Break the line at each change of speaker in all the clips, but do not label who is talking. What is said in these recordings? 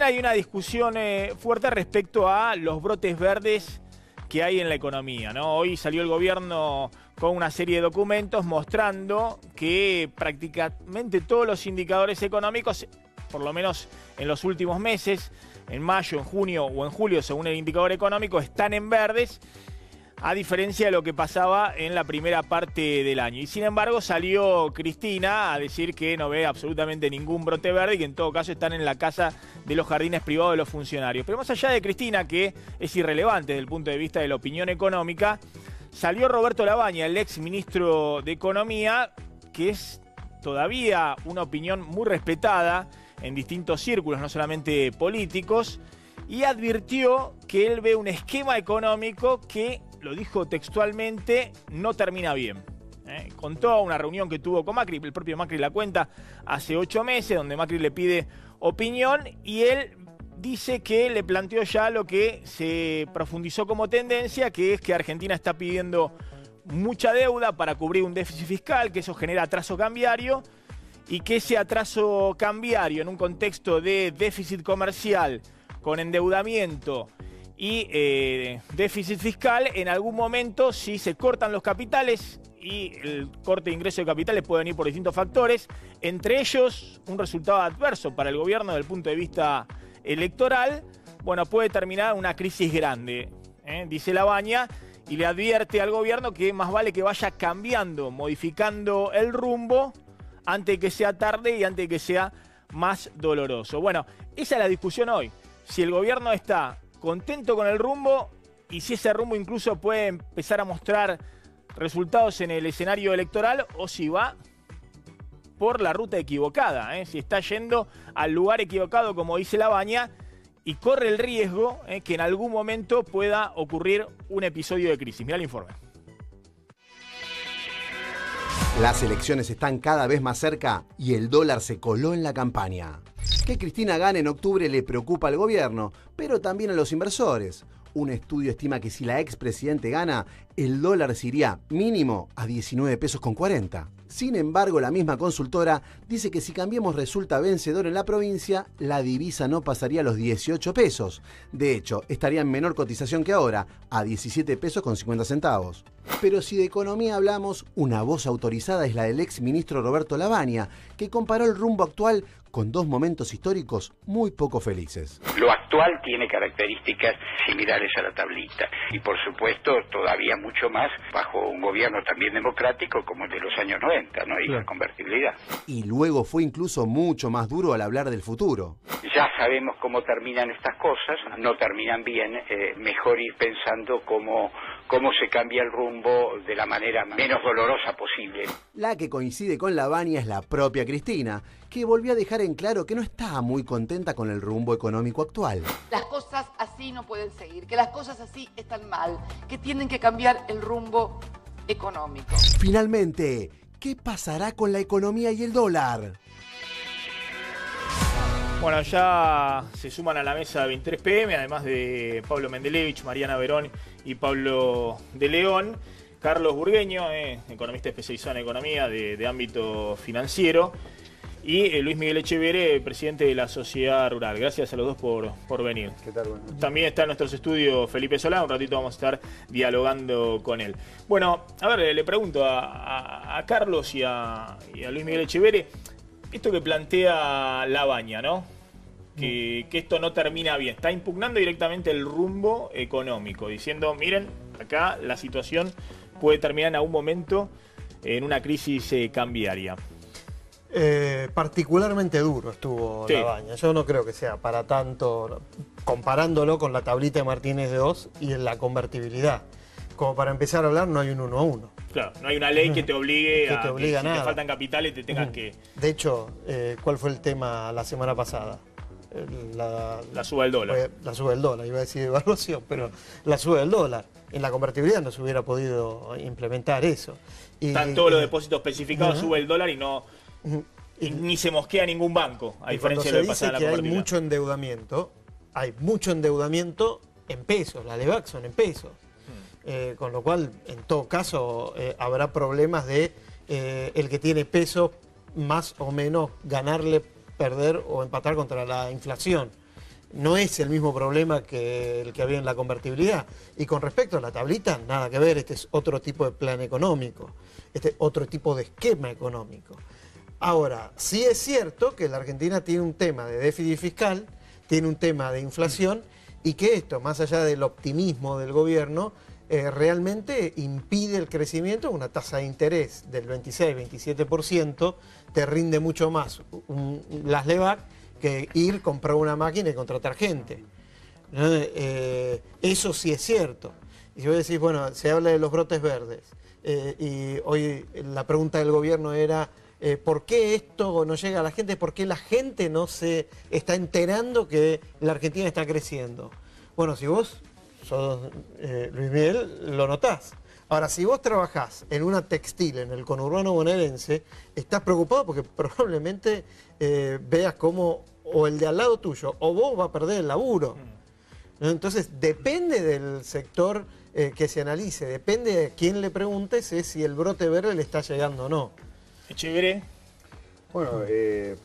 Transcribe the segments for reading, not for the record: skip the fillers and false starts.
Hay una discusión fuerte respecto a los brotes verdes que hay en la economía, ¿no? Hoy salió el gobierno con una serie de documentos mostrando que prácticamente todos los indicadores económicos, por lo menos en los últimos meses, en mayo, en junio o en julio, según el indicador económico, están en verdes, a diferencia de lo que pasaba en la primera parte del año. Y sin embargo salió Cristina a decir que no ve absolutamente ningún brote verde y que en todo caso están en la casa de los jardines privados de los funcionarios. Pero más allá de Cristina, que es irrelevante desde el punto de vista de la opinión económica, salió Roberto Lavagna, el ex ministro de Economía, que es todavía una opinión muy respetada en distintos círculos, no solamente políticos, y advirtió que él ve un esquema económico que, lo dijo textualmente, no termina bien. Contó una reunión que tuvo con Macri, el propio Macri la cuenta, hace 8 meses, donde Macri le pide opinión y él dice que le planteó ya lo que se profundizó como tendencia, que es que Argentina está pidiendo mucha deuda para cubrir un déficit fiscal, que eso genera atraso cambiario y que ese atraso cambiario en un contexto de déficit comercial con endeudamiento y déficit fiscal, en algún momento, si se cortan los capitales, y el corte de ingreso de capitales puede venir por distintos factores, entre ellos un resultado adverso para el gobierno desde el punto de vista electoral, bueno, puede terminar una crisis grande, dice Lavagna, y le advierte al gobierno que más vale que vaya cambiando, modificando el rumbo antes de que sea tarde y antes de que sea más doloroso. Bueno, esa es la discusión hoy. Si el gobierno está contento con el rumbo y si ese rumbo incluso puede empezar a mostrar resultados en el escenario electoral o si va por la ruta equivocada, si está yendo al lugar equivocado, como dice Lavagna, y corre el riesgo que en algún momento pueda ocurrir un episodio de crisis. Mirá el informe.
Las elecciones están cada vez más cerca y el dólar se coló en la campaña. Que Cristina gane en octubre le preocupa al gobierno, pero también a los inversores. Un estudio estima que si la expresidente gana, el dólar se iría mínimo a 19 pesos con 40. Sin embargo, la misma consultora dice que si Cambiemos resulta vencedor en la provincia, la divisa no pasaría a los 18 pesos. De hecho, estaría en menor cotización que ahora, a 17 pesos con 50 centavos. Pero si de economía hablamos, una voz autorizada es la del ex ministro Roberto Lavagna, que comparó el rumbo actual con dos momentos históricos muy poco felices.
Lo actual tiene características similares a la tablita y por supuesto todavía mucho más bajo un gobierno también democrático como el de los años 90, ¿no? Y la convertibilidad.
Y luego fue incluso mucho más duro al hablar del futuro.
Ya sabemos cómo terminan estas cosas, no terminan bien, mejor ir pensando cómo se cambia el rumbo de la manera menos dolorosa posible.
La que coincide con Lavagna es la propia Cristina, que volvió a dejar en claro que no estaba muy contenta con el rumbo económico actual.
Las cosas así no pueden seguir, que las cosas así están mal, que tienen que cambiar el rumbo económico.
Finalmente, ¿qué pasará con la economía y el dólar?
Bueno, ya se suman a la mesa de 23 PM, además de Pablo Mendelevich, Mariana Verón y Pablo de León, Carlos Burgueño, economista especializado en economía de ámbito financiero, y Luis Miguel Echeverre, presidente de la Sociedad Rural. Gracias a los dos por venir.
¿Qué tal? Bueno.
También está en nuestros estudios Felipe Solá, un ratito vamos a estar dialogando con él. Bueno, a ver, le pregunto a Carlos y a Luis Miguel Echeverre, esto que plantea Lavagna, ¿no? Que esto no termina bien. Está impugnando directamente el rumbo económico, diciendo, miren, acá la situación puede terminar en algún momento en una crisis cambiaria.
Particularmente duro estuvo Lavagna. Yo no creo que sea para tanto, comparándolo con la tablita de Martínez de Oz y en la convertibilidad. Como para empezar a hablar, no hay un 1 a 1.
Claro, no hay una ley que te obligue
que te obliga
a que
si
te faltan capitales te tengas que...
De hecho, ¿cuál fue el tema la semana pasada?
La suba del dólar.
La suba del dólar, iba a decir devaluación, pero la suba del dólar. En la convertibilidad no se hubiera podido implementar eso.
Están todos los depósitos especificados, sube el dólar y no... ni se mosquea ningún banco, a diferencia de lo que pasa en la convertibilidad.
Hay mucho endeudamiento en pesos, las LEVAC son en pesos. Con lo cual, en todo caso, habrá problemas de el que tiene pesos más o menos ganarle, perder o empatar contra la inflación. no es el mismo problema que el que había en la convertibilidad. Y con respecto a la tablita, nada que ver, este es otro tipo de plan económico, este es otro tipo de esquema económico. Ahora, sí es cierto que la Argentina tiene un tema de déficit fiscal, tiene un tema de inflación, y que esto, más allá del optimismo del gobierno, realmente impide el crecimiento. Una tasa de interés del 26-27% te rinde mucho más las LEVAC que ir, comprar una máquina y contratar gente. Eso sí es cierto. Y si vos decís, bueno, se habla de los brotes verdes, y hoy la pregunta del gobierno era ¿por qué esto no llega a la gente? ¿Por qué la gente no se está enterando que la Argentina está creciendo? Bueno, si vos sos Luis Miguel, lo notás. Ahora, si vos trabajás en una textil, en el conurbano bonaerense, estás preocupado porque probablemente veas cómo o el de al lado tuyo o vos vas a perder el laburo. Entonces, depende del sector que se analice, depende de quién le preguntes, es si el brote verde le está llegando o no.
Chévere.
Bueno, a ver,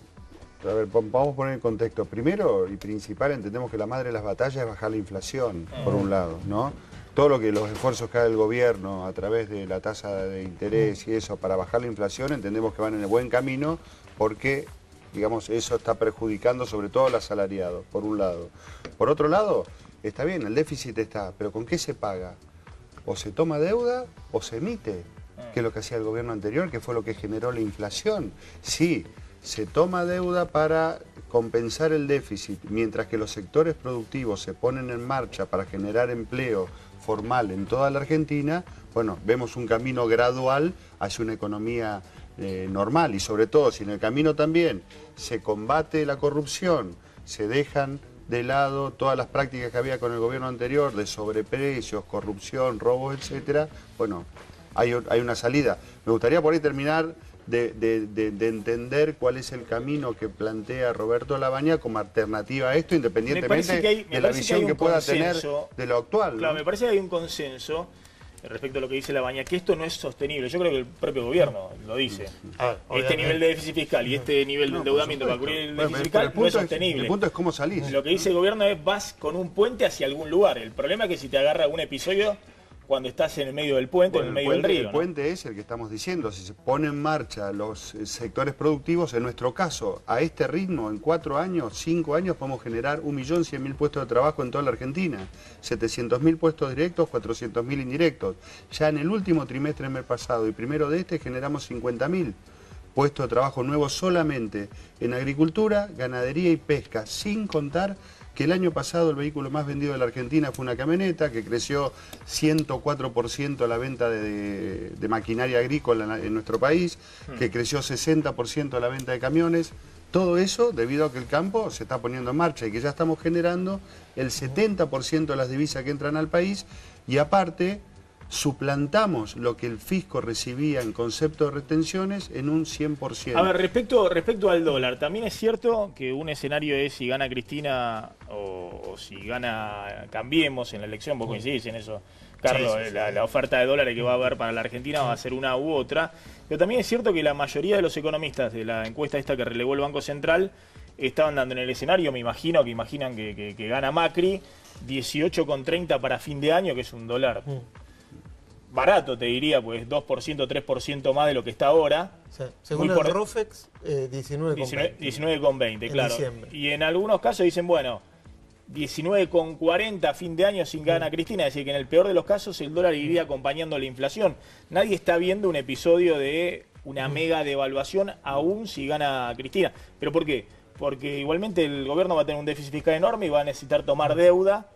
vamos a poner en contexto. Primero y principal, entendemos que la madre de las batallas es bajar la inflación, por un lado, ¿no? Todo lo que los esfuerzos que haga el gobierno a través de la tasa de interés y eso para bajar la inflación, entendemos que van en el buen camino porque, digamos, eso está perjudicando sobre todo al asalariado, por un lado. Por otro lado, está bien, el déficit está, pero ¿con qué se paga? O se toma deuda o se emite, que es lo que hacía el gobierno anterior, que fue lo que generó la inflación. Sí, se toma deuda para compensar el déficit, mientras que los sectores productivos se ponen en marcha para generar empleo formal en toda la Argentina. Bueno, vemos un camino gradual hacia una economía normal, y sobre todo si en el camino también se combate la corrupción, se dejan de lado todas las prácticas que había con el gobierno anterior de sobreprecios, corrupción, robos, etcétera. Bueno, hay una salida. Me gustaría por ahí terminar de entender cuál es el camino que plantea Roberto Labaña como alternativa a esto, independientemente de la visión que pueda tener de lo actual, ¿no?
Claro, me parece que hay un consenso respecto a lo que dice Labaña, que esto no es sostenible. Yo creo que el propio gobierno lo dice. Este nivel de déficit fiscal y este nivel de endeudamiento para cubrir el déficit fiscal no es sostenible.
El punto es cómo salís.
Lo que dice el gobierno es vas con un puente hacia algún lugar. El problema es que si te agarra un episodio cuando estás en el medio del puente, en el medio del río.
El puente es el que estamos diciendo, si se pone en marcha los sectores productivos, en nuestro caso, a este ritmo, en 4 años, 5 años, podemos generar 1.100.000 puestos de trabajo en toda la Argentina, 700.000 puestos directos, 400.000 indirectos. Ya en el último trimestre del mes pasado y primero de este generamos 50.000 puestos de trabajo nuevos solamente en agricultura, ganadería y pesca, sin contar que el año pasado el vehículo más vendido de la Argentina fue una camioneta, que creció 104% la venta de maquinaria agrícola en nuestro país, que creció 60% la venta de camiones. Todo eso debido a que el campo se está poniendo en marcha y que ya estamos generando el 70% de las divisas que entran al país, y aparte suplantamos lo que el fisco recibía en concepto de retenciones en un 100%.
A ver, respecto al dólar, también es cierto que un escenario es si gana Cristina o si gana Cambiemos en la elección. Vos coincidís en eso, Carlos. Sí. La oferta de dólares que va a haber para la Argentina va a ser una u otra, pero también es cierto que la mayoría de los economistas de la encuesta esta que relevó el Banco Central estaban dando en el escenario, me imagino que imaginan que gana Macri, 18,30 para fin de año, que es un dólar barato, te diría, pues 2%, 3% más de lo que está ahora.
Sí. Según el ROFEX, 19,20.
19,20, claro.
Diciembre.
Y en algunos casos dicen, bueno, 19,40 a fin de año sin gana Cristina, es decir, que en el peor de los casos el dólar iría acompañando la inflación. Nadie está viendo un episodio de una mega devaluación aún si gana Cristina. ¿Pero por qué? Porque igualmente el gobierno va a tener un déficit fiscal enorme y va a necesitar tomar deuda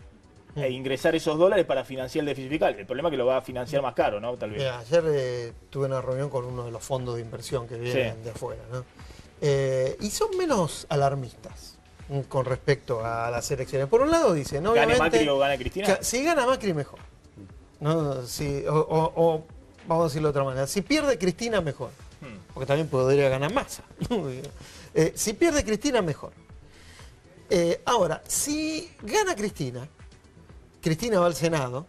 e ingresar esos dólares para financiar el déficit fiscal. El problema es que lo va a financiar más caro, ¿no? Tal vez.
Ayer tuve una reunión con uno de los fondos de inversión que vienen de afuera, ¿no? Y son menos alarmistas con respecto a las elecciones. Por un lado dicen, ¿no?
¿Gane Macri o gane Cristina?
Si gana Macri, mejor. ¿No? O vamos a decirlo de otra manera, si pierde Cristina, mejor. Porque también podría ganar Massa. Si pierde Cristina, mejor. Ahora, si gana Cristina va al Senado,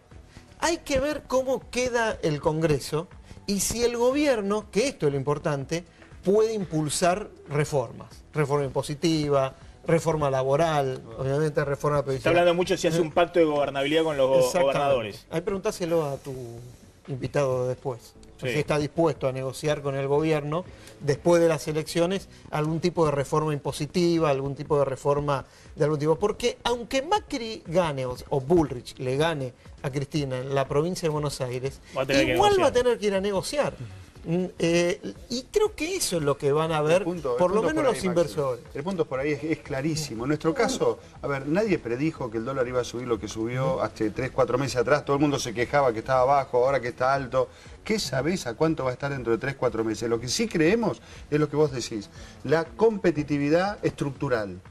hay que ver cómo queda el Congreso y si el gobierno, que esto es lo importante, puede impulsar reformas. Reforma impositiva, reforma laboral, obviamente reforma
Está
previsional.
hablando mucho si hace un pacto de gobernabilidad con los
Exactamente.
gobernadores.
Ahí preguntáselo a tu invitado después.
Sí.
Si está dispuesto a negociar con el gobierno después de las elecciones algún tipo de reforma impositiva, algún tipo de reforma de algún tipo. Porque aunque Macri gane o Bullrich le gane a Cristina en la provincia de Buenos Aires, igual va a tener que ir a negociar. Y creo que eso es lo que van a ver, por lo menos los inversores.
El punto por ahí es clarísimo. En nuestro caso, a ver, nadie predijo que el dólar iba a subir lo que subió hace 3, 4 meses atrás. Todo el mundo se quejaba que estaba bajo, ahora que está alto. ¿Qué sabés a cuánto va a estar dentro de 3, 4 meses? Lo que sí creemos es lo que vos decís, la competitividad estructural.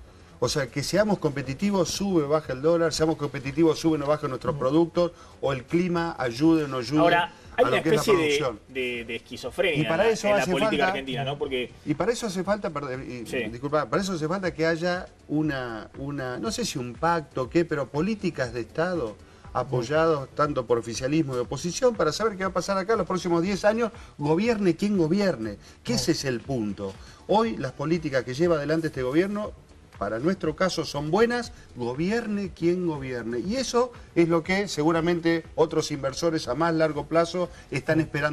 O sea, que seamos competitivos, sube o baja el dólar, seamos competitivos, suben o bajan nuestros productos, o el clima ayude o no ayude.
Ahora, hay
a
una
lo que es la
especie
producción.
de esquizofrenia
Y para eso
en la
hace
política
falta,
argentina, ¿no? Porque
y para eso hace falta, disculpa, para eso hace falta que haya una, no sé si un pacto, qué, pero políticas de Estado apoyados tanto por oficialismo y oposición para saber qué va a pasar acá los próximos 10 años, gobierne quien gobierne, que ese es el punto. Hoy las políticas que lleva adelante este gobierno, para nuestro caso son buenas, gobierne quien gobierne. Y eso es lo que seguramente otros inversores a más largo plazo están esperando.